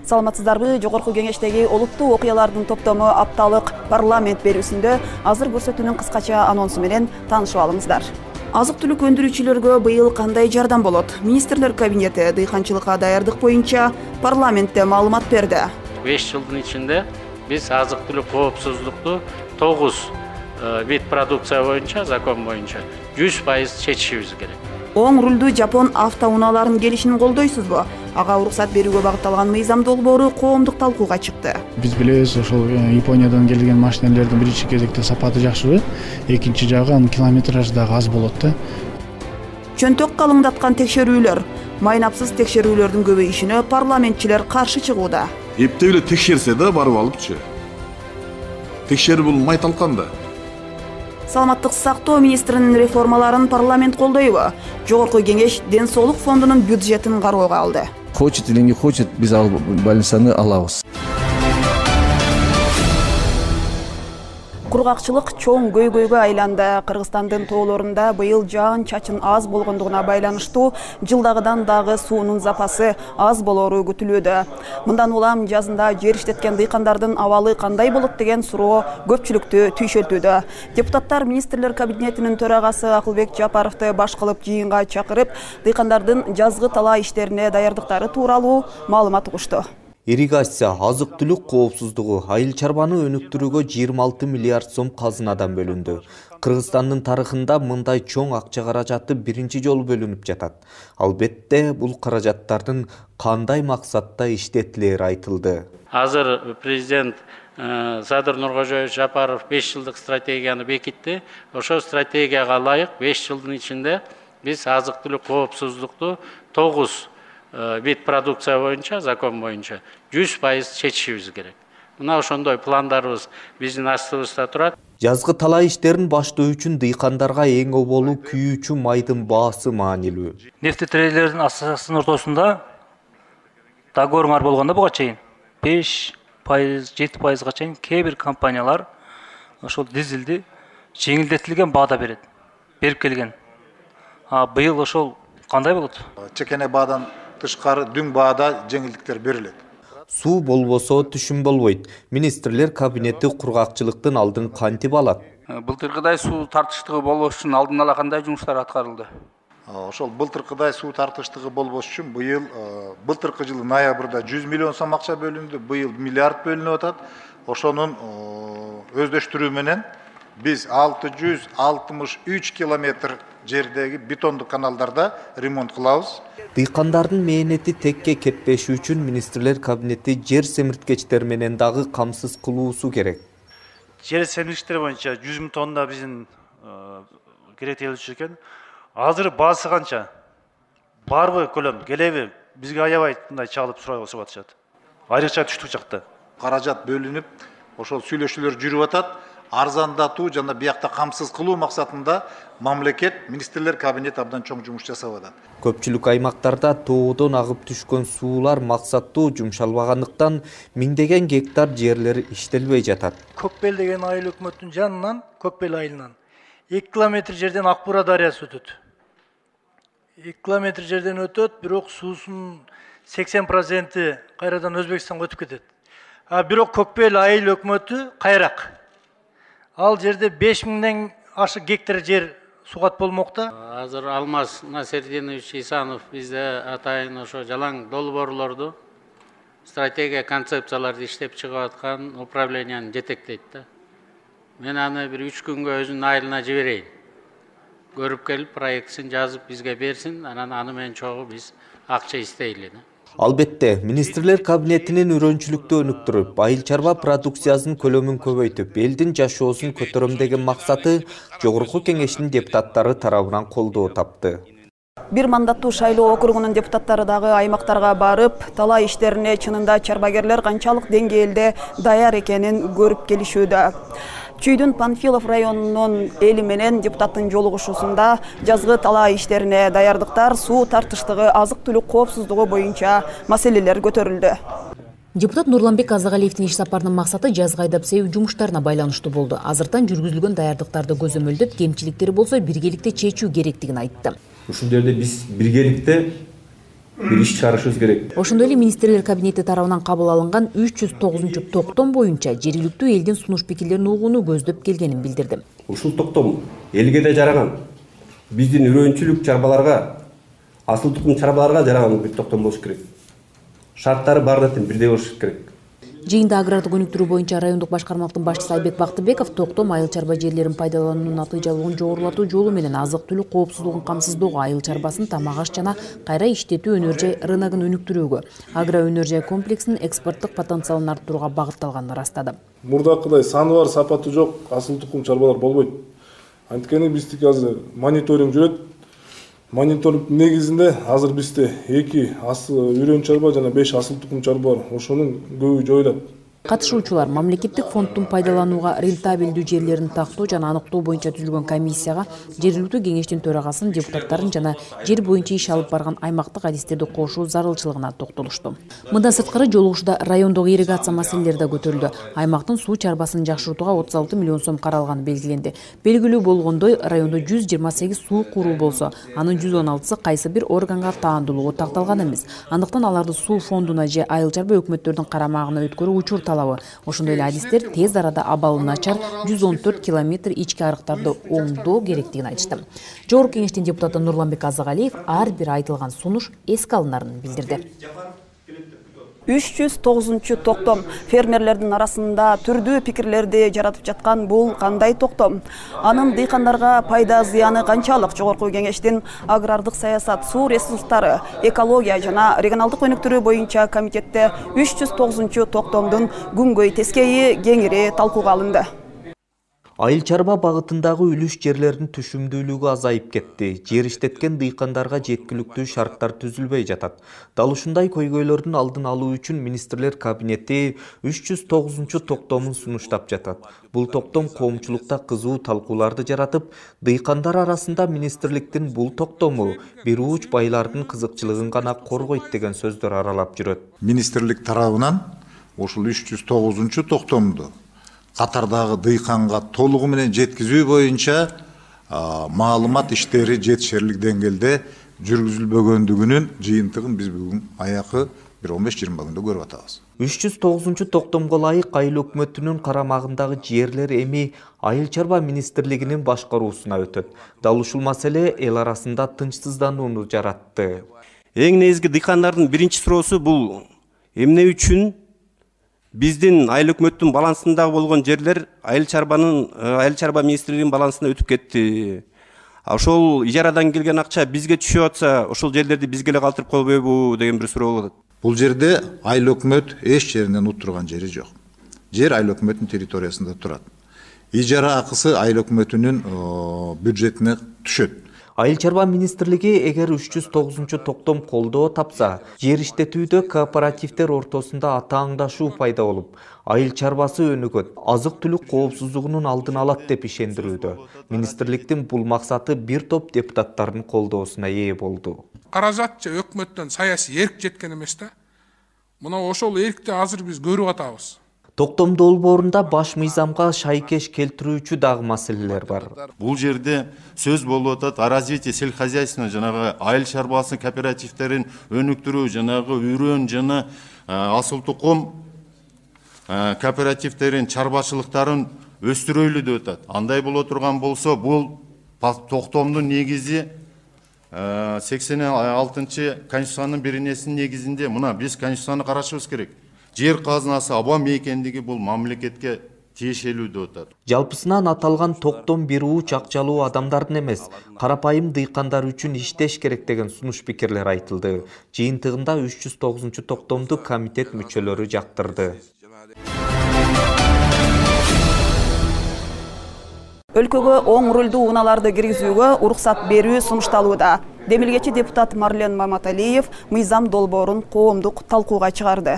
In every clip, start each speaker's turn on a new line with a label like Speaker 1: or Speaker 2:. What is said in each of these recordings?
Speaker 1: Саламатсыздарбы, Жогорку Кеңештеги олуттуу окуялардын топтому апталык парламент берүүсүндө азыр көрсөтүүнүн кыскача анонсу менен таанышып алыңыздар. Азык-түлүк өндүрүүчүлөргө быйыл кандай жардам болот? Министрлер кабинети дыйканчылыкка даярдык боюнча парламентте маалымат берди.
Speaker 2: 5 жылдын ичинде биз азык-түлүк коопсуздукту 9 вид продукция боюнча, закон боюнча 100% чечишибиз керек.
Speaker 1: Оң рулдуу Жапон автоунааларынын келишин колдойсузбу? Ага уруксат берүүгө багытталган мыйзам долбоору коомдук талкууга чыкты.
Speaker 3: Биз билебиз, ошол Япониядан келген машинелердин биринчи кезекте сапаты жакшыбы, экинчи жагы анын километражы дагы аз болот да.
Speaker 1: Чөнтөк калыңдаткан текшерүүлөр, майнапсыз текшерүүлөрдүн көбөйүшүнө парламентчилер каршы чыгууда.
Speaker 4: Эптеп эле текшерсе да барып алыпчы. Текшерүү бул майталкан да.
Speaker 1: Саламаттык сактоо министринин реформаларын парламент колдойбу? Жогорку кеңеш Ден соолук фондунун бюджетин кароого алды.
Speaker 5: Хочет или не хочет, биз ал больницаны алабыз.
Speaker 1: Кургакчылык чоң көйгөйгө айланды. Кыргызстандын тоолорунда быйыл жаан-чачын аз болгондугуна байланыштуу жылдагыдан дагы суунун запасы аз болору күтүлүүдө. Мындан улам жазында жер иштеткен дыйкандардын абалы кандай болот деген суроо көпчүлүктү түйшөлтүүдө. Депутаттар министрлер кабинетинин төрагасы Акылбек Жапаровду баш кылып жыйынга чакырып, дыйкандардын жазгы талаа иштерине даярдыктары тууралуу маалымат угушту.
Speaker 6: Ирригация, азык-түлүк коопсуздугу, айыл чарбаны өнүктүрүүгө 26 миллиард сом казынадан бөлүндү. Кыргызстандын тарыхында мындай чоң акча каражаты биринчи жолу бөлүнүп жатат. Албетте, бул каражаттардын кандай максатта иштетилери айтылды.
Speaker 2: Азыр президент Садыр Нуркожоевич Жапаров 5 жылдык стратегияны бекитти. Ошол стратегияга ылайык 5 жылдын ичинде биз азык-түлүк коопсуздукту 9 вид продукция боюнча, закон боюнча 100% чечишибиз керек. Мына ошондой пландарыбыз биздин астыбызда турат.
Speaker 6: Жазгы талаа иштерин баштоо үчүн дыйкандарга эң оболу күйүүчү майдын баасы маанилүү.
Speaker 7: Нефтетирелердин ассоциациясынын ортосунда договоруңар болгондо буга чейин 5%, 7%га чейин кээ бир компаниялар ошол дизелди жеңилдетилген баада берип келген. Быйыл ошол кандай болот?
Speaker 8: Чекене баадан тышкары дүң баада жеңилдиктер берилет.
Speaker 6: Суу болбосо түшүм болбойт. Министрлер кабинети кургакчылыктын алдын кантип алат?
Speaker 9: Былтыркыдай суу тартыштыгы болбош үчүн алдын ала кандай жумуштар аткарылды?
Speaker 8: Ошол былтыркыдай суу тартыштыгы болбош үчүн быйыл былтыркы жылы ноябрда 100 миллион сом акча бөлүндү, быйыл миллиард бөлүнүп атат. Ошонун өздөштүрүү менен биз 663 километр жердеги бетондук каналдарда ремонт кылабыз.
Speaker 6: Дыйкандардын мээнети текке кетпеши үчүн министрлер кабинети жер семирткечтер менен дагы камсыз кылуусу керек.
Speaker 7: Жер семирткечтер боюнча 100 000 тонна биздин керектелүүчү экен. Азыр баасы канча? Барбы көлөм, келеби? Бизге аябай мындай чалып сурап атышат. Айрыкча түштүк жакта.
Speaker 8: Каражат бөлүнүп, ошол сүйлөшүүлөр жүрүп атат. Арзандатуу жана биякта камсыз кылуу максатында мамлекет министрлер кабинети абдан чоң жумуш жасап атат.
Speaker 6: Көпчүлүк аймактарда тоодон агып түшкөн суулар максаттуу жумшалбагандыктан миңдеген гектар жерлер иштелбей жатат.
Speaker 7: Көкбел деген айыл өкмөттүн жанынан, Көкбел айылынан 2 километр жерден Акбура дарыясы өтөт. 2 километр жерден өтөт, бирок суусунун 80% кайрадан Өзбекстанга өтүп кетет. Бирок Көкбел айыл өкмөтү кайрак. Ал жерде 5000ден ашык гектар жер сугат болмокта.
Speaker 2: Азыр Алмаз Насердинович Исанов бизде атайын ошо жалаң долбоорлорду, стратегия концепцияларды иштеп чыгып аткан управленияны жетектейт да. Мен аны бир 3 күнгө өзүнүн айылына жиберейин. Көрүп келип проектисин жазып бизге берсин, анан аны менен чогуу биз акча истейли.
Speaker 6: Албетте, министрлер кабинетинин үрөнчүлүктү өнүктүрүп, айыл чарба продукциясынын көлөмүн көбөйтүп, элдин жашоосун көтөрөм деген максаты Жогорку кеңештин депутаттары тарабынан колдоо тапты.
Speaker 1: Бир мандаттуу шайлоо округунун депутаттары дагы аймактарга барып, талаа иштерине чынында чарбагерлер канчалык деңгээлде даяр экенин көрүп келишүүдө. Чүйдүн Панфилов районунун эли менен депутаттын жолугушуусунда жазгы талаа иштерине даярдыктар, суу тартыштыгы, азык-түлүк коопсуздугу боюнча маселелер көтөрүлдү.
Speaker 10: Депутат Нурланбек Азагалиевдин иш сапарынын максаты жазгы айдап себүү жумуштарына байланыштуу болду. Азыртан жүргүзүлгөн даярдыктарды көзөмөлдөп, кемчиликтери болсо биргеликте чечүү керектигин айтты.
Speaker 11: Ушул жерде биз биргеликте бир иш чыгарышыбыз керек.
Speaker 10: Ошондой эле министрлер кабинети тарабынан кабыл алынган 309 токтом боюнча жергиликтүү элдин сунуш пикирлерин угууну көздөп келгенин билдирди.
Speaker 11: Ушул токтом элге да жараган, биздин үрөөнчүлүк чарбаларга, асыл тукум чарбаларга жараган бир токтом болуш керек. Шарттары баары тең бирдей болуш керек.
Speaker 10: Жыйында агрардык өнүктүрүү боюнча райондук башкармалыктын башчысы Айбек Бактыбеков токтом айыл чарба жерлерин пайдалануунун натыйжалуулугун жогорулатуу жолу менен азык-түлүк коопсуздугун камсыздоого, айыл чарбасын тамак аш жана кайра иштетүү өнөр жай рыногун өнүктүрүүгө, агро өнөр жай комплексинин экспорттук потенциалын арттырууга багытталганын ырастады.
Speaker 12: Мурдакыдай саны бар, сапаты жок асыл тукум чарбалар болбойт. Анткени биздики азыр мониторинг жүрөт. Мониторинг негизинде азыр бизде 2 үрөөн чарба жана 5 асыл тукум чарба бар. Ошонун көбү жоюлат.
Speaker 10: Катышуучулар мамлекеттик фонддун пайдаланууга рентабелдүү жерлерин тактоо жана аныктоо боюнча түзүлгөн комиссияга жергиликтүү кеңештин төрагасынын депутаттарын жана жер боюнча иш алып барган аймактык адистерди кошуу зарылчылыгына токтолушту. Мындан сырткары жолугушууда райондук ирригация маселелери да көтөрүлдү. Аймактын суу чарбасын жакшыртууга 36 миллион сом каралганы белгиленди. Белгилүү болгондой, райондо 128 суу куруу болсо, анын 116сы кайсы бир органга таандуулугу такталган эмес. Андыктан аларды суу фондуна же айыл чарба өкмөттөрдүн карамагына өткөрүү учур талабы. Ошондой эле адистер тез арада абалы начар 114 километр ички арыктарды оңдоо керектигин айтышты. Жогорку кеңештин депутаты Нурланбек Азыгалиев ар бир айтылган сунуш эске алынарын билдирди.
Speaker 1: 309 токтом. Фермерлердин арасында түрдүү пикирлерди жаратып жаткан бул кандай токтом? Анын дыйкандарга пайда зыяны канчалык? Жогорку кеңештин агрардык саясат, суу ресурстары, экология жана регионалдык өнүктүрүү боюнча комитетте 309 токтомдун күнгөй тескейи кеңири талкууга алынды.
Speaker 6: Айыл чарба багытындагы үлүш жерлердин түшүмдүүлүгү азайып кетти. Жер иштеткен дыйкандарга жеткиликтүү шарттар түзүлбөй жатат. Дал ушундай көйгөйлөрдүн алдын алуу үчүн министрлер кабинети 309 токтомун сунуштап жатат. Бул токтом коомчулукта кызуу талкууларды жаратып, дыйкандар арасында министрликтин бул токтому бир уч байлардын кызыкчылыгын гана коргойт деген сөздөр аралап жүрөт.
Speaker 8: Министрлик тарабынан ушул 309 токтомду катардагы дыйканга толугу менен жеткизүү боюнча маалымат иштери жетишерлик деңгээлде жүргүзүлбөгөндүгүнүн жыйынтыгын биз бүгүн аякы 15-20 күндө көрүп атабыз.
Speaker 6: 309 токтомго ылайык айыл өкмөтүнүн карамагындагы жерлер эми айыл чарба министрлигинин башкаруусуна өтөт. Дал ушул маселе эл арасында тынчсызданууну жаратты.
Speaker 13: Эң негизги дыйкандардын биринчи суроосу бул эмне үчүн биздин айыл өкмөттүн балансындагы болгон жерлер айыл чарба министрлигинин балансына өтүп кетти. Ошол ижарадан келген акча бизге түшүп атса, ошол жерлерди бизге эле калтырып койбойбу деген бир суроо болот.
Speaker 8: Бул жерде айыл өкмөт эч жеринен утурган жери жок. Жер айыл өкмөттүн территориясында турат. Ижара акысы айыл өкмөтүнүн бюджетине түшөт.
Speaker 6: Айыл чарба министрлиги эгер 309 токтом колдоо тапса, жер иштетүүдө кооперативдер ортосунда атааңдашуу пайда болуп, айыл чарбасы өнүгөт, азык-түлүк коопсуздугунун алдын алат деп ишендирүүдө. Министрликтин бул максаты бир топ депутаттардын колдоосуна ээ болду.
Speaker 14: Каражат же өкмөттөн саясий эрк жеткен эмес да. Мына ошол эркти азыр биз көрүп атабыз.
Speaker 6: Токтом долбоорунда баш мыйзамга шайкеш келтирүүчү дагы маселелер бар.
Speaker 15: Бул жерде сөз болуп атат, о развитии сельскохозяйственного жанагы айыл чарбасы кооперативдерин өнүктүрүү, жанагы үрөөн жана асыл тукум кооперативдерин чарбачылыктарын өстүрөйлү деп атат. Андай боло турган болсо, бул токтомдун негизи 86-чы конституциянын биринесинин негизинде, мына биз конституцияны карашыбыз керек. Жер казынасы аба мейкендиги бул мамлекетке тиешелүү деп атат.
Speaker 6: Жалпысынан аталган токтом бир уч акчалуу адамдардын эмес, карапайым дыйкандар үчүн иштеш керек деген сунуш пикирлер айтылды. Жыйынтыгында 309 токтомду комитет мүчөлөрү жактырды.
Speaker 1: Өлкөгө оң рулдуу унааларды киргизүүгө уруксат берүү сунушталууда. Демилгечи депутат Марлен Маматалиев мыйзам долбоорун коомдук талкууга чыгарды.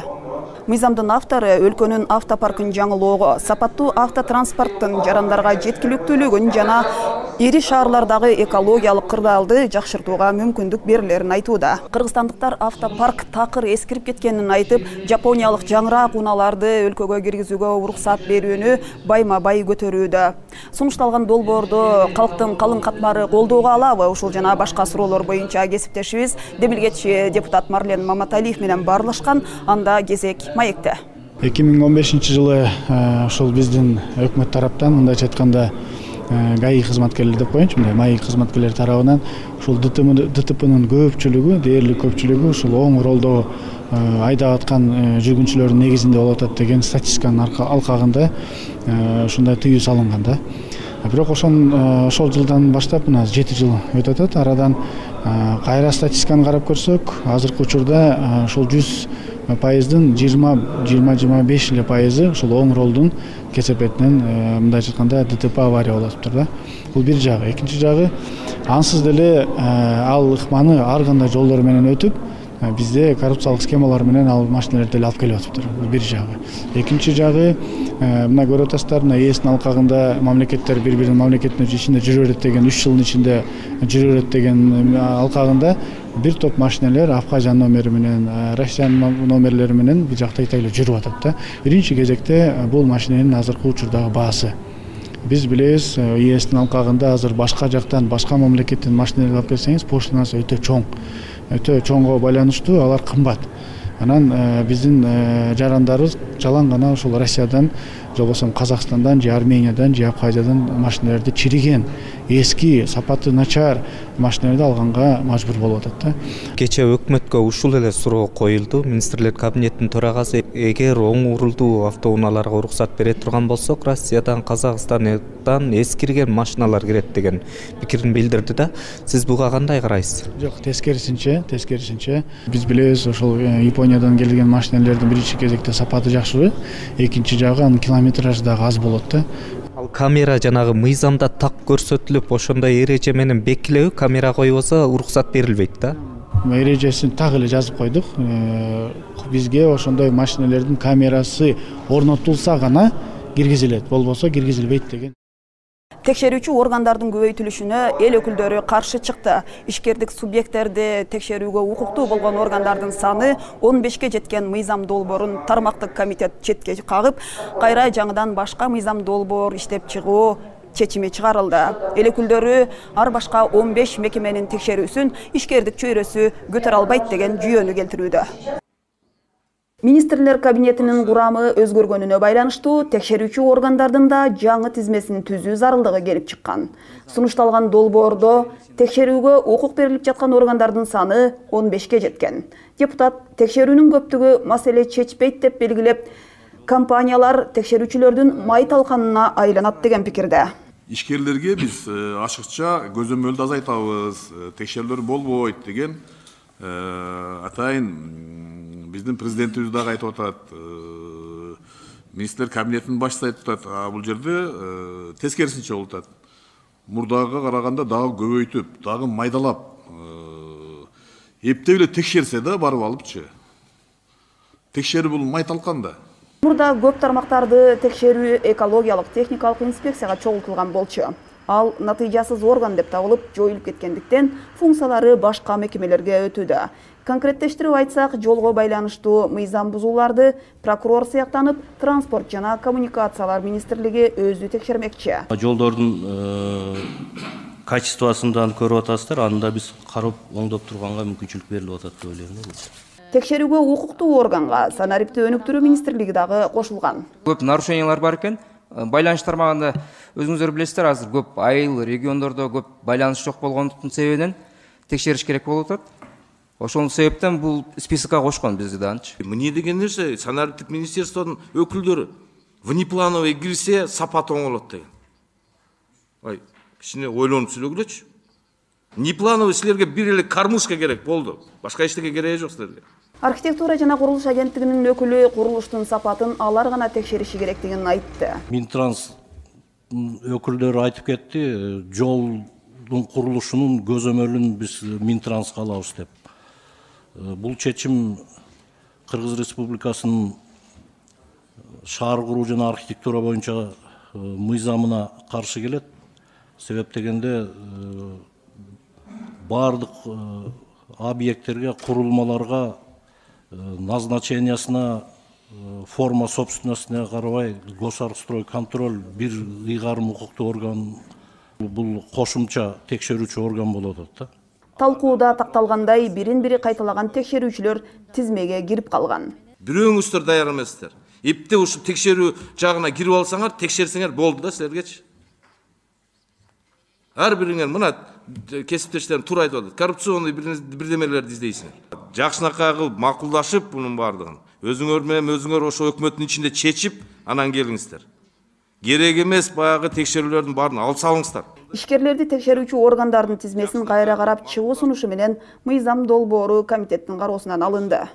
Speaker 1: Мыйзамдын автору өлкөнүн автопаркын жаңылоого, сапаттуу автотранспорттун жарандарга жеткиликтүүлүгүн жана ири шаарлардагы экологиялык кырдаалды жакшыртууга мүмкүндүк берилерин айтууда. Кыргызстандыктар автопарк такыр эскирип кеткенин айтып, жапониялык жаңыраак унааларды өлкөгө киргизүүгө уруксат берүүнү байма-бай көтөрүүдө. Сунушталган долбоорду калктын калың катмары колдоого алабы? Ушул жана башка суроолор боюнча кесиптешибиз демилгечи депутат Марлен Маматалиев менен баарлашкан. Анда кезек маекте.
Speaker 3: 2015 жылы ошол биздин өкмөт тараптан мындайча айтканда ГАИ кызматкерлери деп коеюнчу, мындай маек кызматкерлери тарабынан ушул ДТПнын көпчүлүгү, дээрлик көпчүлүгү ушул оң ролдо айдап аткан жүргүнчүлөрдүн негизинде болуп атат деген статистиканын алкагында ушундай тыюу салынган да. Бирок ошол жылдан баштап мына 7 жыл өтүп атат. Арадан кайра статистиканы карап көрсөк, азыркы учурда ошол 100%дын 20-25 эле пайызы ушул оң ролдун кесепетинен мындайча айтканда ДТП авария болуп атыптыр да. Бул бир жагы. Экинчи жагы ансыз деле ал ыкманы ар кандай жолдор менен өтүп, бизде коррупциялык схемалар менен ал машиналерди алып келип атыптыр. Бул бир жагы. Экинчи жагы мына көрүп атасыздар, мына ээсин алкагында мамлекеттер бири-биринин мамлекетинин ичинде жүрө берет деген 3 жылдын ичинде жүрө берет деген алкагында бир топ машиналер Абхазия номери менен, Россия номерлери менен бир жакта эле жүрүп атат да. Биринчи кезекте бул машинанын азыркы учурдагы баасы. Биз билебиз, ээсин алкагында азыр башка жактан, башка мамлекеттин машиналарын алып келсеңиз, поштанасы өтө чоң. Өтө чоңго байланыштуу, алар кымбат. Анан биздин жарандарыбыз жалаң гана ошол Россиядан, же болбосо Казакстандан, же Армениядан, же Абхазиядан машиналарды чириген, эски, сапаты начар машиналарды алганга мажбур болуп атат да.
Speaker 6: Кече өкмөткө ушул эле суроо коюлду. Министрлер кабинетинин төрагасы эгер оң урулдуу автоунааларга уруксат бере турган болсок, Россиядан, Казакстандан эскирген машиналар кирет деген пикирин билдирди да. Сиз буга кандай карайсыз?
Speaker 3: Жок, тескерисинче. Биз билебиз, ошол Япониядан келген машиналардын биринчи кезекте сапаты жакшы, экинчи жагы анын километражы дагы аз болот да.
Speaker 6: Ал камера жанагы мыйзамда так көрсөтүлүп, ошондой эреже менен бекилеби, камера койбосо уруксат берилбейт да.
Speaker 3: Эрежесин так эле жазып койдук. Бизге ошондой машиналардын камерасы орнотулса гана киргизилет, болбосо киргизилбейт деген.
Speaker 1: Текшерүүчү органдардын көбөйтүлүшүнө эл өкүлдөрү каршы чыкты. Ишкердик субъекттерди текшерүүгө укуктуу болгон органдардын саны 15ке жеткен мыйзам долбоорун тармактык комитет четке кагып, кайра жаңыдан башка мыйзам долбоор иштеп чыгуу чечими чыгарылды. Эл өкүлдөрү ар башка 15 мекеменин текшерүүсүн ишкердик чөйрөсү көтөрө албайт деген жүйөнү келтирүүдө. Министрлер кабинетинин курамы өзгөргөнүнө байланыштуу текшерүүчү органдардын да жаңы тизмесин түзүү зарылдыгы келип чыккан. Сунушталган долбоордо текшерүүгө укук берилип жаткан органдардын саны 15ке жеткен. Депутат текшерүүнүн көптүгү маселе чечпейт деп белгилеп, компаниялар текшерүүчүлөрдүн май талканына айланат деген пикирде.
Speaker 4: Ишкерлерге биз ашыкча көзөмөлдү азайтабыз, текшерүүлөр болбойт деген атайын биздин президентибиз дагы айтып атат, министрлер кабинетинин башчысы айтып атат, бул жерде тескерисинче болуп атат. Мурдага караганда дагы көбөйтүп, дагы майдалап, эптеп эле текшерсе да барып алыпчы. Текшерүү бул май талкан да.
Speaker 1: Мурда көп тармактарды текшерүү экологиялык техникалык инспекцияга чогултулган болчу. Ал натыйжасыз орган деп табылып жоюлуп кеткендиктен функциялары башка мекемелерге өтүүдө. Конкреттештирип айтсак, жолго байланыштуу мыйзам бузууларды прокурор сыяктанып, транспорт жана коммуникациялар министрлиги өзү текшермекчи.
Speaker 16: Жолдордун качествосундан көрүп атасыздар, анда биз карап оңдоп турганга мүмкүнчүлүк берилип атат деп ойлойм.
Speaker 1: Текшерүүгө укуктуу органга санариптүү өнүктүрүү министрлиги дагы кошулган.
Speaker 9: Көп нарушениялар бар экен. Байланыш тармагында өзүңүздөр билесиздер, азыр көп айыл региондордо көп байланыш жок болгондуктун себебинен текшериш керек болуп атат. Ошол себептен бул списокко кошкон бизди да анчы.
Speaker 17: Эмне деген нерсе, санариптик министрликтин өкүлдөрү внеплановый кирсе сапаты оңолот деген. Ай, кичине ойлонуп сүйлөгүлөчү. Внеплановый силерге бир эле кормушка керек болду. Башка эчтеке кереги жок силерге.
Speaker 1: Архитектура жана курулуш агенттигинин өкүлү курулуштун сапатын алар гана текшериши керектигин айтты.
Speaker 16: Минтранс өкүлдөрү айтып кетти, жолдун курулушунун көзөмөлүн биз Минтранска алабыз деп. Бул чечим Кыргыз Республикасынын шаар куруу жана архитектура боюнча мыйзамына каршы келет. Себеп дегенде бардық объекттерге, құрылмаларға, назначениясына, форма собственностіне қарабай госарстрой контроль бір ұйғарым құқықты орган, бұл қошымша текшеруші орган болады.
Speaker 1: Талқууда тақталғандай бірін-бірі қайталаған текшерушілер тізмеге кіріп қалған.
Speaker 17: Бирөөңүздөр даяр эместер. Эпте ушу текшерүү жагына кирип алсаңар, текшерсеңер болду да силергечи. Ар бириңер мына кесиптештерин туура айтып атат. Коррупционный бирдемелерди издейсиңер. Жакшынакай кылып макулдашып бунун бардыгын өзүңөр менен өзүңөр ошо өкмөттүн ичинде чечип, анан келиңиздер. Керек эмес баягы текшерүүлөрдүн баарын алып салыңыздар.
Speaker 1: Ишкерлерди текшерүүчү органдардын тизмесин кайра карап чыгуу сунушу менен мыйзам долбоору комитеттин кароосунан алынды.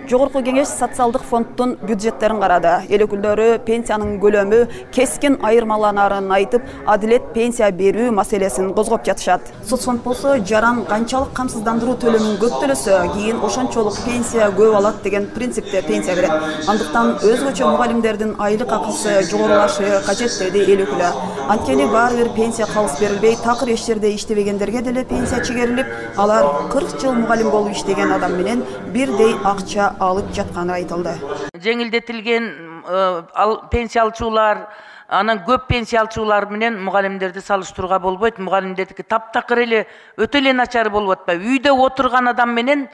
Speaker 1: Жогорку кеңеш социалдык фонддун бюджеттерин карады. Эл өкүлдөрү пенсиянын көлөмү кескин айырмаланарын айтып, адилет пенсия берүү маселесин козгоп жатышат. Соцфонд болсо жаран канчалык камсыздандыруу төлөмүн көп төлөсө, кийин ошончолук пенсия көп алат деген принципте пенсия берет. Андыктан өзгөчө мугалимдердин айлык акысы жогорулашы кажет деди эл өкүлү. Анткени баары бир пенсия калыс берилбей, такыр эч жерде иштебегендерге деле пенсия чегерилип, алар 40 жыл мугалим болуп иштеген адам менен бирдей акча алып жатканы айтылды.
Speaker 18: Жеңилдетилген пенсия алчулар, анан көп пенсия алчулар менен мугалимдерди салыштырууга болбойт. Мугалимдердики таптакыр эле өтө эле начар болуп атпайбы. Үйдө отурган адам менен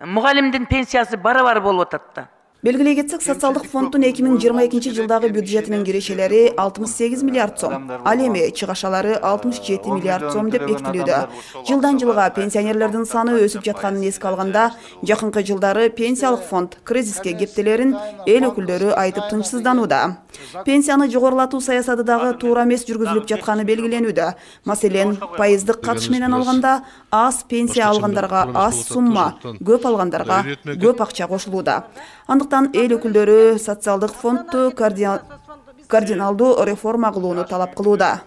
Speaker 18: мугалимдин пенсиясы барабар болуп атат да.
Speaker 1: Белгилей кетсек, социалдык фонддун 2022 жылдагы бюджетинин кирешелери 68 миллиард сом, ал эми чыгашалары 67 миллиард сом деп бекитилүүдө. Жылдан жылга пенсионерлердин саны өсүп жатканын эске алганда, жакынкы жылдары пенсиялык фонд кризиске кептелерин эл өкүлдөрү айтып тынчсызданууда. Пенсияны жогорулатуу саясаты дагы туура эмес жүргүзүлүп жатканы белгиленүүдө. Маселен, пайыздык катыш менен алганда аз пенсия алгандарга аз сумма, көп алгандарга көп акча кошулууда. Андыктан эл өкүлдөрү социалдык фондду кардиналдуу реформа кылууну талап кылууда.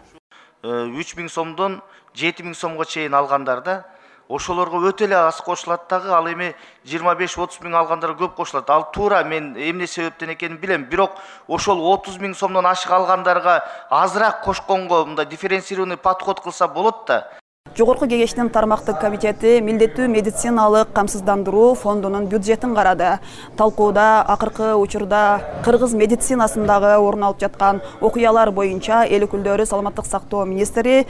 Speaker 19: 3000 сомдон 7000 сомго чейин алгандарда ошолорго өтө эле аз кошулат дагы, ал эми 25-30 миң алгандар көп кошулат. Ал туура, мен эмне себептен экенин билем, бирок ошол 30 миң сомдон ашык алгандарга азыраак кошконго мындай дифференцированный подход кылса болот да.
Speaker 1: Жогорку кеңештин тармактык комитети милдеттүү медициналык камсыздандыруу фондунун бюджетин карады. Талкууда акыркы учурда кыргыз медицинасындагы орун алып жаткан окуялар боюнча эл өкүлдөрү саламаттык сактоо министри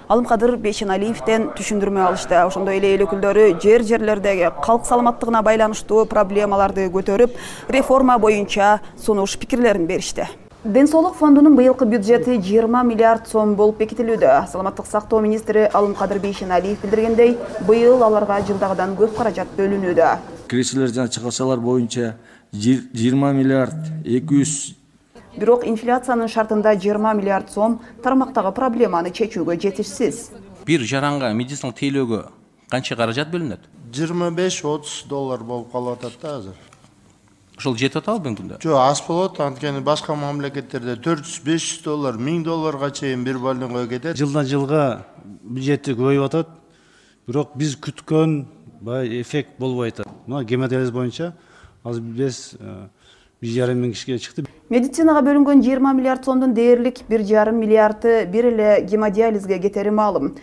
Speaker 1: Алымкадыр Бейшеналиевден түшүндүрмө алышты. Ошондой эле эл өкүлдөрү жер-жерлердеги калк саламаттыгына байланыштуу проблемаларды көтөрүп, реформа боюнча сунуш пикирлерин беришти. Ден соолук фондунун быйылкы бюджети 20 миллиард сом болуп бекитилүүдө. Саламаттык сактоо министри Алымкадыр Бейшеналиев билдиргендей, быйыл аларга жылдагыдан көп каражат бөлүнүүдө.
Speaker 5: Кирешелер жана чыгышалар боюнча 20 миллиард 200.
Speaker 1: Бирок инфляциянын шартында 20 миллиард сом тармактагы проблеманы чечүүгө жетишсиз.
Speaker 20: Бир жаранга медициналык тейлөөгө канча каражат бөлүнөт?
Speaker 21: 25-30 доллар болуп калып атат да азыр.
Speaker 20: Ошол жетип атабы бүгүнкү күндө?
Speaker 21: Жок, аз болот, анткени башка мамлекеттерде 400-500 доллар, 1000 долларга чейин бир больницага кетет.
Speaker 3: Жылдан жылга бюджети көбөйүп атат. Бирок биз күткөн эффект болбой атат. Мына гемодиализ боюнча азыр биз 1,5 миң кишиге чыкты.
Speaker 1: Медицинага бөлүнгөн 20 миллиард сомдун дээрлик 1,5 миллиарды бир эле гемодиализге кетери маалым.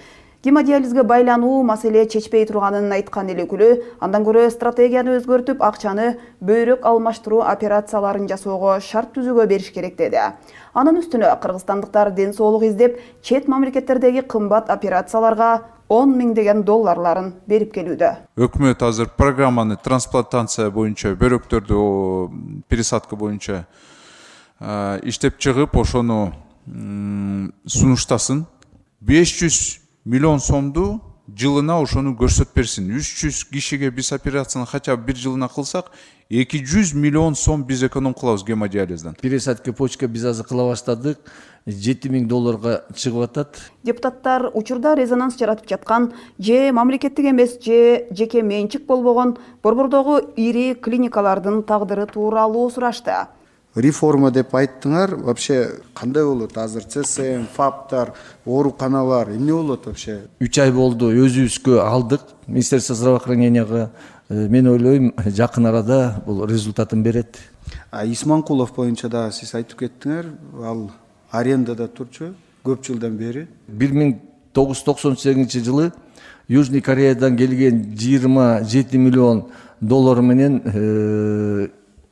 Speaker 1: Гемодиализге байлануу маселе чечпей турганын айткан эл өкүлү, андан көрө стратегияны өзгөртүп, акчаны бөйрөк алмаштыруу операцияларын жасоого шарт түзүүгө бериш керек деди. Анын үстүнө кыргызстандыктар ден соолук издеп, чет мамлекеттердеги кымбат операцияларга 10 миңдеген долларларын берип келүүдө.
Speaker 22: Өкмөт азыр программаны трансплантация боюнча, бөйрөктөрдү пересадка боюнча иштеп чыгып, ошону сунуштасын. 500 миллион сомду жылына ошону көрсөтүп берсин. 300 кишиге биз операцияны хотя бы бир жылына кылсак, 200 миллион сом биз эконом кылабыз гемодиализден.
Speaker 5: Пересадка почка биз азыр кыла баштадык. 7 миң долларга чыгып атат.
Speaker 1: Депутаттар учурда резонанс жаратып жаткан же мамлекеттик эмес же жеке менчик болбогон борбордогу ири клиникалардын тагдыры тууралуу сурашты.
Speaker 23: Реформа деп айттыңар, вообще кандай болот? Азыр ЦСМ, ФАПтар, ооруканалар эмне болот вообще?
Speaker 5: 3 ай болду, өзүбүзгө алдык. Министерство здравоохраненияга мен ойлойм, жакын арада бул результатын берет.
Speaker 23: Исманкулов боюнча да сиз айтып кеттиңер, ал арендада турчу көп жылдан бери.
Speaker 5: 1998 жылы Южный Кореядан келген 27 миллион доллар менен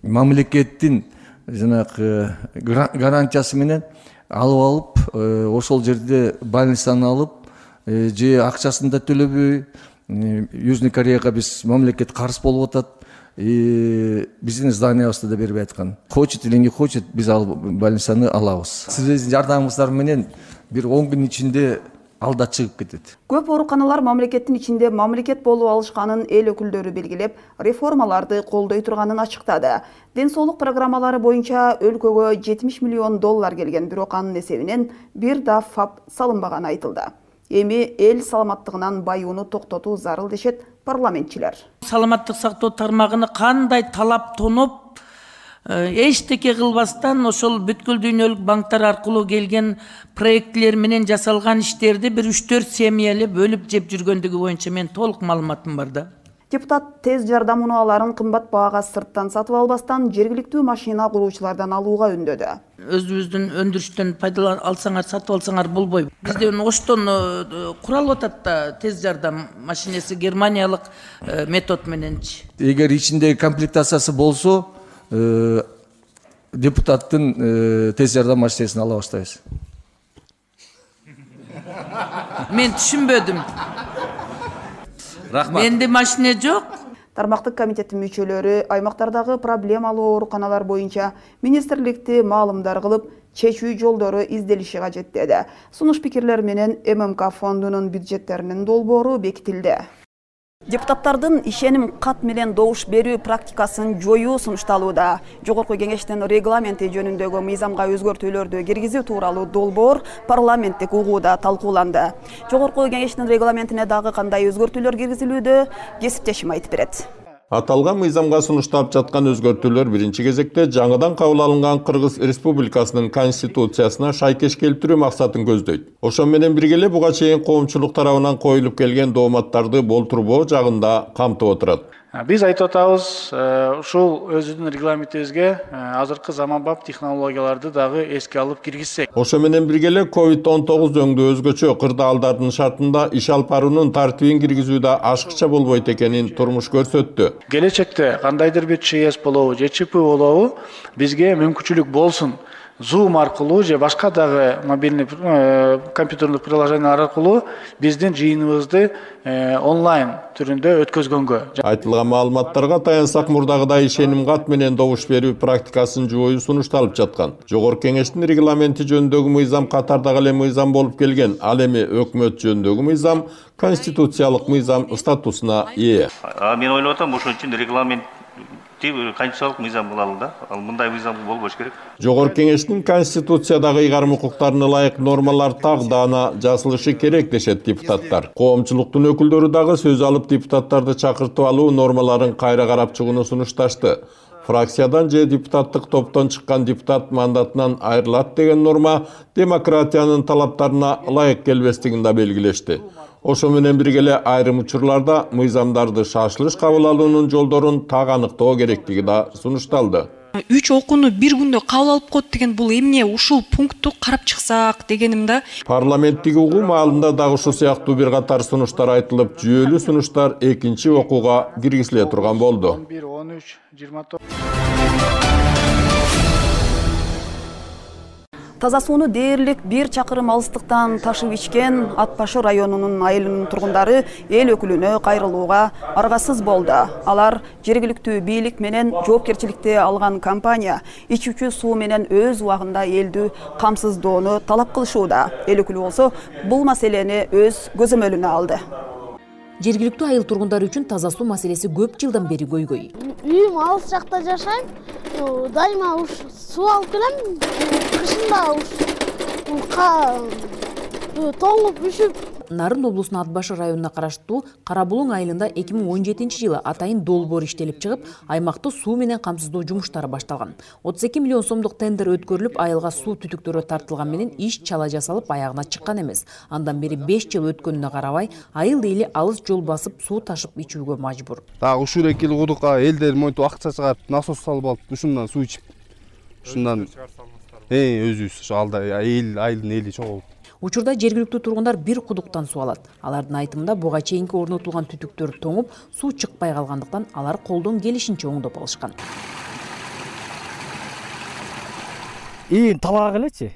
Speaker 5: мамлекеттин жанагы гарантиясы менен алып ошол жерде больницаны алып, же акчасын да төлөбөй Южный Кореяга биз мамлекет карыз болуп атат. Биздин зданиябызды да бербей аткан. Хочет или не хочет, биз ал больницаны алабыз. Сиздин жардамыңыздар менен бир 10 күн ичинде алда чыгып кетет.
Speaker 1: Көп ооруканалар мамлекеттин ичинде мамлекет болуп алышканын эл өкүлдөрү белгилеп, реформаларды колдой турганын ачыктады. Ден соолук программалары боюнча өлкөгө 70 миллион доллар келген, бирок анын эсебинен бир да ФАП салынбаганы айтылды. Эми эл саламаттыгынан баюуну токтотуу зарыл дешет парламентчилер.
Speaker 18: Саламаттык сактоо тармагына кандай талап тонуп, эчтеке кылбастан ошол бүткүл дүйнөлүк банктар аркылуу келген проектлер менен жасалган иштерди бир 3-4 семьялы бөлүп жеп жүргөндүгү боюнча мен толук маалыматым бар да.
Speaker 1: Депутат тез жардам унааларын кымбат баага сырттан сатып албастан жергиликтүү машина куруучулардан алууга үндөдү.
Speaker 18: Өзүбүздүн өндүрүштөн пайдалан алсаңар, сатып алсаңар болбой. Бизде оштон куралып атат да тез жардам машинеси германиялык метод мененчи.
Speaker 5: Эгер ичинде комплектациясы болсо, депутаттын тез жардам машинесин ала баштайбыз.
Speaker 18: Мен түшүнбөдүм.
Speaker 5: Рахмат.
Speaker 18: Менде машина жок.
Speaker 1: Тармактык комитеттин мүчөлөрү аймактардагы проблемалуу ооруканалар боюнча министрликти маалымдар кылып, чечүү жолдору изделиши кажет деди. Сунуш пикирлер менен ММК фондунун бюджеттеринин долбоору бекитилди. Депутаттардын ишеним кат менен добуш берүү практикасын жоюу сунушталууда. Жогорку кеңештин регламенти жөнүндөгү мыйзамга өзгөртүүлөрдү киргизүү тууралуу долбоор парламенттик угууда талкууланды. Жогорку кеңештин регламентине дагы кандай өзгөртүүлөр киргизилүүдө кесиптешим айтып берет.
Speaker 4: Аталган мыйзамга сунушталып жаткан өзгөртүүлөр биринчи кезекте жаңыдан кабыл алынган Кыргыз Республикасынын конституциясына шайкеш келтирүү максатын көздөйт. Ошо менен бирге эле буга чейин коомчулук тарабынан коюлуп келген дооматтарды болтурбоо жагында камтып отурат.
Speaker 3: Биз айтып атабыз, ушул өзүнүн регламентибизге азыркы заманбап технологияларды дагы эске алып киргизсек.
Speaker 4: Ошо менен бирге эле COVID-19 өңдүү өзгөчө кырдаалдардын шартында иш алып баруунун тартибин киргизүүдө ашыкча болбойт экенин турмуш көрсөттү.
Speaker 3: Келечекте кандайдыр бир ЧС болобу, же ЧП болобу, бизге мүмкүнчүлүк болсун. Zoom аркылуу же башка дагы мобильный компьютерлык приложениялар аркылуу биздин жыйыныбызды онлайн түрүндө өткөзгөнгө.
Speaker 4: Айтылган маалыматтарга таянсак, мурдагыдай ишеним кат менен добуш берүү практикасын жоюу сунушталып жаткан. Жогорку кеңештин регламенти жөнүндөгү мыйзам катардагы эле мыйзам болуп келген. Ал эми өкмөт жөнүндөгү мыйзам конституциялык мыйзам статусуна ээ.
Speaker 2: Мен ойлоп атам, ошон үчүн регламент конституциялык мыйзам кылалы да. Ал мындай мыйзам болбош керек.
Speaker 4: Жогорку кеңештин конституциядагы ыйгарым укуктарына ылайык нормалар тагдана жасалышы керек дешет депутаттар. Коомчулуктун өкүлдөрү дагы сөз алып депутаттарды чакыртып алуу нормаларын кайра карап чыгууну сунушташты. Фракциядан же депутаттык топтон чыккан депутат мандатынан айрылат деген норма демократиянын талаптарына ылайык келбестигин да белгилешти. Ошо менен бирге эле айрым учурларда мыйзамдарды шашылыш кабыл алуунун жолдорун так аныктоо керектиги да сунушталды.
Speaker 7: 3 окууну бир күндө кабыл алып коет деген бул эмне, ушул пунктту карап чыксак дегеним да.
Speaker 4: Парламенттик угум алдында дагы ушул сыяктуу бир катар сунуштар айтылып, жүйөлүү сунуштар экинчи окууга киргизиле турган болду.
Speaker 1: Таза сууну дээрлик 1 чакырым алыстыктан ташып ичкен Ат Башы районунун айылынын тургундары эл өкүлүнө кайрылууга аргасыз болду. Алар жергиликтүү бийлик менен жоопкерчиликти алган компания ичүүчү суу менен өз убагында элди камсыздоону талап кылышууда. Эл өкүлү болсо бул маселени өз көзөмөлүнө алды.
Speaker 10: Жергиликтүү айыл тургундары үчүн таза суу маселеси көп жылдан бери көйгөй.
Speaker 11: Үйүм алыс жакта жашайм. Дайыма суу алып келем. Кышында тоңуп үшүп.
Speaker 10: Нарын облусунун Ат башы районуна караштуу Кара Булуң айылында 2017-жылы атайын долбоор иштелип чыгып, аймакты суу менен камсыздоо жумуштары башталган. 32 миллион сомдук тендер өткөрүлүп, айылга суу түтүктөрү тартылган менен иш чала жасалып аягына чыккан эмес. Андан бери 5 жыл өткөнүнө карабай, айыл эли алыс жол басып суу ташып ичүүгө мажбур.
Speaker 8: Дагы ушул эки жыл кудукка элдер монтип акча чыгарып, насос салып алып, ушундан суу ичип. Ушундан өзүбүз алда айылдын эли чогуу.
Speaker 10: Учурда жергиликтүү тургундар бир кудуктан суу алат. Алардын айтымында буга чейинки орнотулган түтүктөр тоңуп, суу чыкпай калгандыктан алар колдон келишинче оңдоп алышкан.
Speaker 12: Талаага элечи.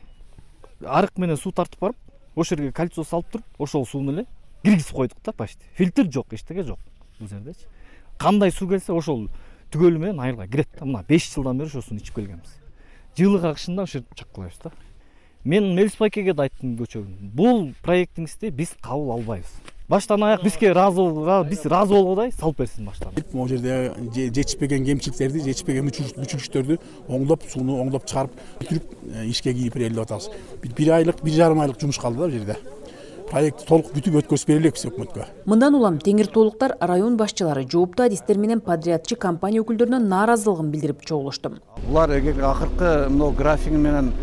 Speaker 12: Арык менен суу тартып барып, ошол жерге кольцо салып туруп, ошол сууну эле киргизип койдук да почти. Фильтр жок, эчтеке жок бул жердечи. Кандай суу келсе, ошол түгөлү менен айылга кирет. Мына 5 жылдан бери ошол сууну ичип келгенбиз. Жылы кагышында ошо жерде чаккылайбыз да. Мен Мелис Байкеге да айттым көчөгүн. Бул проектиңизди биз кабыл албайбыз. Баштан аяк бизге биз разы болгодай салып берсин баштан.
Speaker 13: Могу жерде жетишпеген кемчиликтерди, жетишпеген мүчүлүктөрдү оңдоп, сууну оңдоп чыгарып, бүтүрүп ишке киргизип атабыз. 1 айлык, 1,5 айлык жумуш калды да бу жерде. Проект толук бүтүп өткөрүп берилекпиз өкмөткө.
Speaker 10: Мындан улам Теңир Тоолуктар район башчылары жооптуу адистер менен подрядчы компания өкүлдөрүнө нааразылыгын билдирип чогулушту.
Speaker 24: Булар акыркы мына графиги менен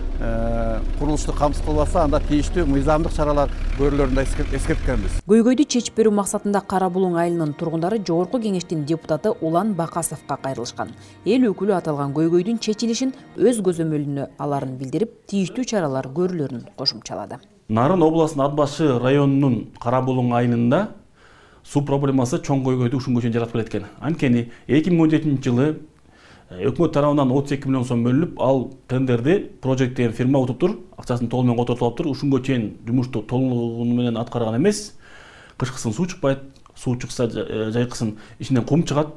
Speaker 24: курулушту камсыз кылбаса, анда тийиштүү мыйзамдык чаралар көрүлөрүн да эскерткенбиз.
Speaker 10: Көйгөйдү чечип берүү максатында Кара Булуң айылынын тургундары Жогорку кеңештин депутаты Улан Бакасовго кайрылышкан. Эл өкүлү аталган көйгөйдүн чечилишин өз көзөмөлүнө аларын билдирип, тийиштүү чаралар көрүлөрүн кошумчалады.
Speaker 20: Нарын областынын Ат башы районунун Кара Булуң айылында суу проблемасы чоң көйгөйдү ушунга чейин жаратып келеткен. Анткени 2017-жылы өкмөт тарабынан 32 миллион сом бөлүнүп, ал тендерди Project деген фирма утуп тур, акчасын толугу менен котортуп алып тур. Ушунга чейин жумушту толугу менен аткарган эмес. Кышкысын суу чыкпайт, суу чыкса жайкысын ичинен кум чыгат.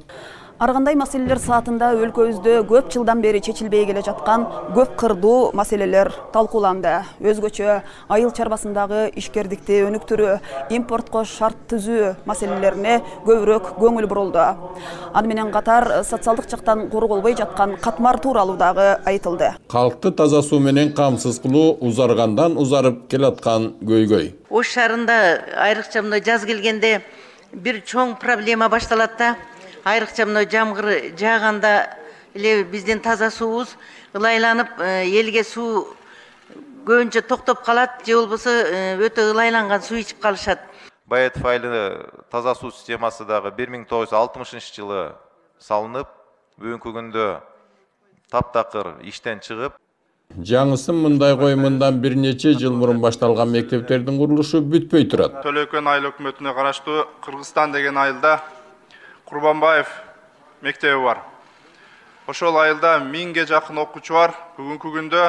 Speaker 1: Ар кандай маселелер саатында өлкөбүздө көп жылдан бери чечилбей келе жаткан көп кырдуу маселелер талкууланды. Өзгөчө айыл чарбасындагы ишкердикти өнүктүрүү, импортко шарт түзүү маселелерине көбүрөөк көңүл бурулду. Аны менен катар социалдык жактан корголбой жаткан катмар тууралуу дагы айтылды.
Speaker 25: Калкты таза суу менен камсыз кылуу узаргандан узарып келаткан көйгөй.
Speaker 26: Ош шаарында айрыкча мына жаз келгенде бир чоң проблема башталат да. Айрыкча мына жамгыр жааганда эле биздин таза суубуз ылайланып, элге суу көбүнчө токтоп калат, же болбосо өтө ылайланган суу ичип калышат.
Speaker 27: Баетов айылы таза суу системасы дагы 1960-жылы салынып, бүгүнкү күндө таптакыр иштен чыгып,
Speaker 25: жаңысын мындай мындан бир нече жыл мурун башталган мектептердин курулушу бүтпөй турат.
Speaker 28: Төлөкөн айыл өкмөтүнө караштуу Кыргызстан деген айылда Курбанбаев мектеби бар. Ошол айылда 1000ге жакын окуучу бар. Бүгүнкү күндө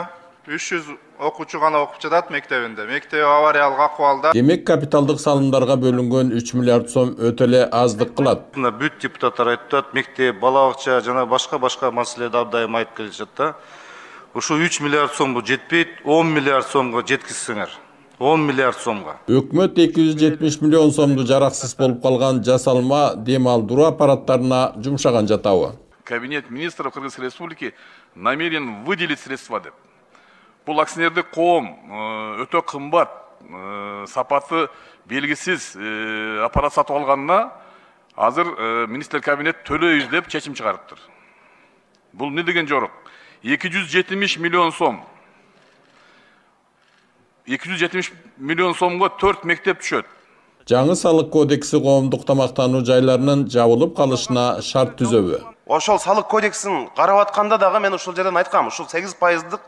Speaker 28: 300 окуучу гана окуп жатат мектебинде. Мектеп авариялык акыбалда.
Speaker 25: Демек капиталдык салымдарга бөлүнгөн 3 миллиард сом өтө эле аздык кылат.
Speaker 28: Бүт депутаттар айтат, мектеп, бала бакча жана башка маселелерди абдайым айтып келишет да. Ушул 3 миллиард сомго жетпейт, 10 миллиард сомго жеткизсеңер. 10 миллиард сомго.
Speaker 25: Өкмөт 270 миллион сомду жараксыз болуп калган жасалма дем алдыруу аппараттарына жумшаган жатабы.
Speaker 4: Кабинет министров Кыргызской республики намерен выделить средства деп. Бул акционердик коом өтө кымбат, сапаты белгисиз аппарат сатып алганына азыр министр кабинет төлөйбүз деп чечим чыгарыптыр. Бул не деген жорук? 270 миллион сом. 270 миллион сомго 4 мектеп түшөт.
Speaker 25: Жаңы салык кодекси коомдук тамактануу жайларынын жабылып калышына шарт түзөбү.
Speaker 29: Ошол салык кодексин карап атканда дагы мен ушул жерден айткам, ушул 8%дык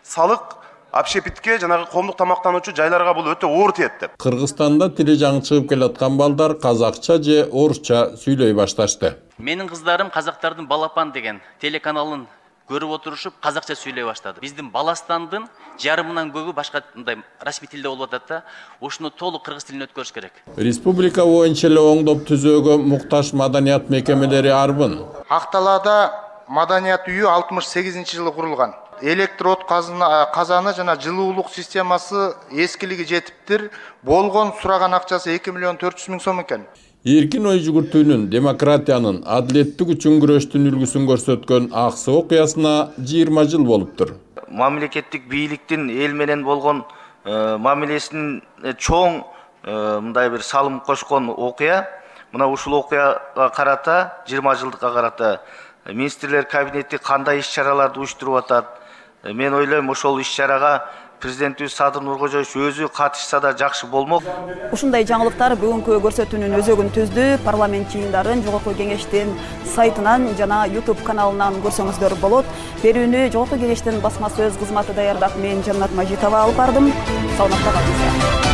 Speaker 29: салык общепитке жанагы коомдук тамактануучу жайларга бул өтө оор тиет деп.
Speaker 25: Кыргызстанда тили жаңы чыгып келаткан балдар казакча же орусча сүйлөй башташты.
Speaker 20: Менин кыздарым казактардын Балапан деген телеканалын көрүп отурушуп казакча сүйлөй баштады. Биздин Баластандын жарымынан көбү башка мындай расмий тилде болуп атат да, ошону толук кыргыз тилине өткөрүш керек.
Speaker 25: Республика боюнча эле оңдоп түзөөгө муктаж маданият мекемелери арбын.
Speaker 21: Акталаада маданият үйү 68-жылы курулган. Электр от казаны жана жылуулук системасы эскилиги жетиптир. Болгон сураган акчасы 2 миллион 400 миң сом экен.
Speaker 25: Эркин ой жүгүртүүнүн, демократиянын, адилеттик үчүн күрөштүн үлгүсүн көрсөткөн аксы окуясына 20 жыл болуптур.
Speaker 19: Мамлекеттик бийликтин эл менен болгон мамилесинин чоң мындай бир салым кошкон окуя. Мына ушул окуяга карата 20 жылдыкка карата министрлер кабинети кандай иш-чараларды уюштуруп атат? Мен ойлойм ошол иш-чарага президентибиз Садыр Нуркожоевич өзү катышса да жакшы болмок.
Speaker 1: Ушундай жаңылыктар бүгүнкү көрсөтүүнүн өзөгүн түздү. Парламент жыйындарын Жогорку Кеңештин сайтынан жана YouTube каналынан көрсөңүздөр болот. Берүүнү Жогорку Кеңештин басма сөз кызматы даярдап, мен Жаннат Мажитова алып бардым. Саламатта калыңыздар.